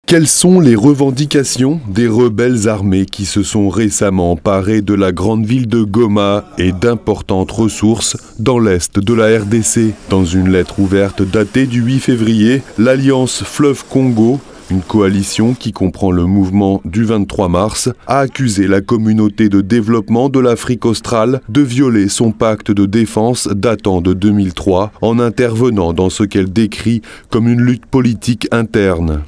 Quelles sont les revendications des rebelles armés qui se sont récemment emparés de la grande ville de Goma et d'importantes ressources dans l'est de la RDC? Dans une lettre ouverte datée du 8 février, l'Alliance Fleuve Congo, une coalition qui comprend le mouvement du 23 mars, a accusé la communauté de développement de l'Afrique australe de violer son pacte de défense datant de 2003 en intervenant dans ce qu'elle décrit comme une lutte politique interne.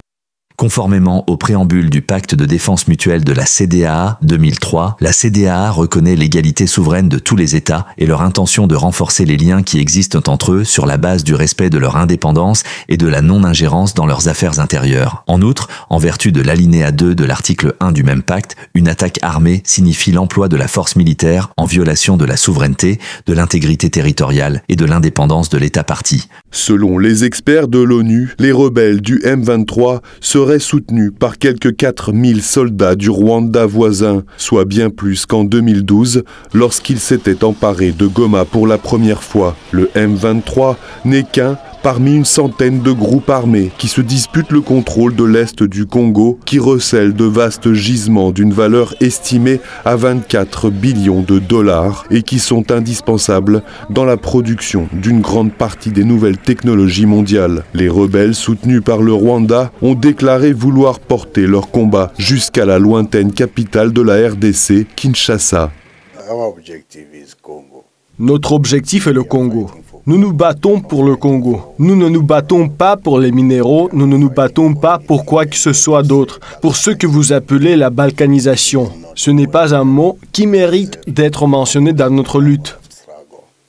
Conformément au préambule du pacte de défense mutuelle de la CEDEAO 2003, la CEDEAO reconnaît l'égalité souveraine de tous les États et leur intention de renforcer les liens qui existent entre eux sur la base du respect de leur indépendance et de la non-ingérence dans leurs affaires intérieures. En outre, en vertu de l'alinéa 2 de l'article 1 du même pacte, une attaque armée signifie l'emploi de la force militaire en violation de la souveraineté, de l'intégrité territoriale et de l'indépendance de l'État partie. Selon les experts de l'ONU, les rebelles du M23 seraient soutenus par quelques 4000 soldats du Rwanda voisin, soit bien plus qu'en 2012, lorsqu'ils s'étaient emparés de Goma pour la première fois. Le M23 n'est qu'un parmi une centaine de groupes armés qui se disputent le contrôle de l'Est du Congo, qui recèlent de vastes gisements d'une valeur estimée à 24 billions de dollars et qui sont indispensables dans la production d'une grande partie des nouvelles technologies mondiales. Les rebelles soutenus par le Rwanda ont déclaré vouloir porter leur combat jusqu'à la lointaine capitale de la RDC, Kinshasa. Notre objectif est le Congo. Nous nous battons pour le Congo. Nous ne nous battons pas pour les minéraux, nous ne nous battons pas pour quoi que ce soit d'autre, pour ce que vous appelez la balkanisation. Ce n'est pas un mot qui mérite d'être mentionné dans notre lutte.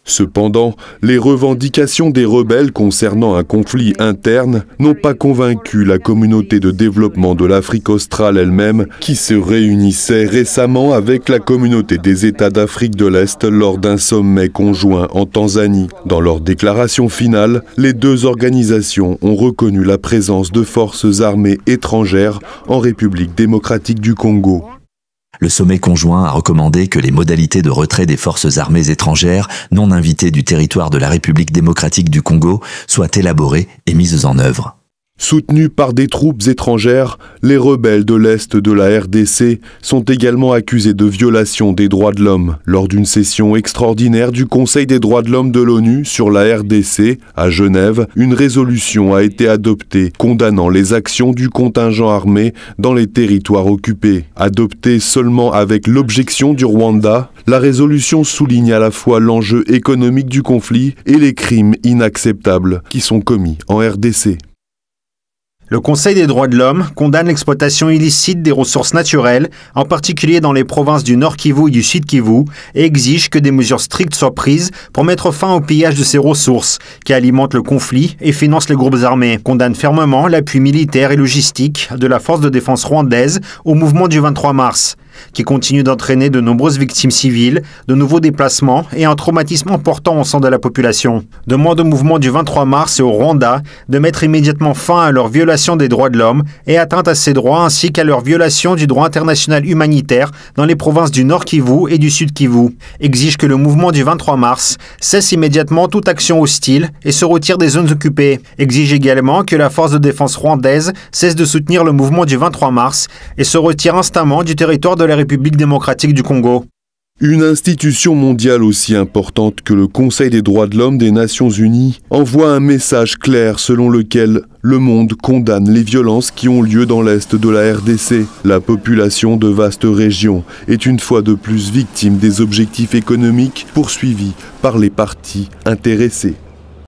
Cependant, les revendications des rebelles concernant un conflit interne n'ont pas convaincu la communauté de développement de l'Afrique australe elle-même, qui se réunissait récemment avec la communauté des États d'Afrique de l'Est lors d'un sommet conjoint en Tanzanie. Dans leur déclaration finale, les deux organisations ont reconnu la présence de forces armées étrangères en République démocratique du Congo. Le sommet conjoint a recommandé que les modalités de retrait des forces armées étrangères non invitées du territoire de la République démocratique du Congo soient élaborées et mises en œuvre. Soutenus par des troupes étrangères, les rebelles de l'Est de la RDC sont également accusés de violation des droits de l'homme. Lors d'une session extraordinaire du Conseil des droits de l'homme de l'ONU sur la RDC, à Genève, une résolution a été adoptée condamnant les actions du contingent armé dans les territoires occupés. Adoptée seulement avec l'objection du Rwanda, la résolution souligne à la fois l'enjeu économique du conflit et les crimes inacceptables qui sont commis en RDC. Le Conseil des droits de l'homme condamne l'exploitation illicite des ressources naturelles, en particulier dans les provinces du Nord Kivu et du Sud Kivu, et exige que des mesures strictes soient prises pour mettre fin au pillage de ces ressources, qui alimentent le conflit et financent les groupes armés. Condamne fermement l'appui militaire et logistique de la force de défense rwandaise au mouvement du 23 mars, qui continue d'entraîner de nombreuses victimes civiles, de nouveaux déplacements et un traumatisme important au sein de la population. Demande au mouvement du 23 mars et au Rwanda de mettre immédiatement fin à leur violation des droits de l'homme et atteinte à ces droits ainsi qu'à leur violation du droit international humanitaire dans les provinces du Nord Kivu et du Sud Kivu. Exige que le mouvement du 23 mars cesse immédiatement toute action hostile et se retire des zones occupées. Exige également que la force de défense rwandaise cesse de soutenir le mouvement du 23 mars et se retire instamment du territoire de la République démocratique du Congo. Une institution mondiale aussi importante que le Conseil des droits de l'homme des Nations Unies envoie un message clair selon lequel le monde condamne les violences qui ont lieu dans l'Est de la RDC. La population de vastes régions est une fois de plus victime des objectifs économiques poursuivis par les partis intéressés.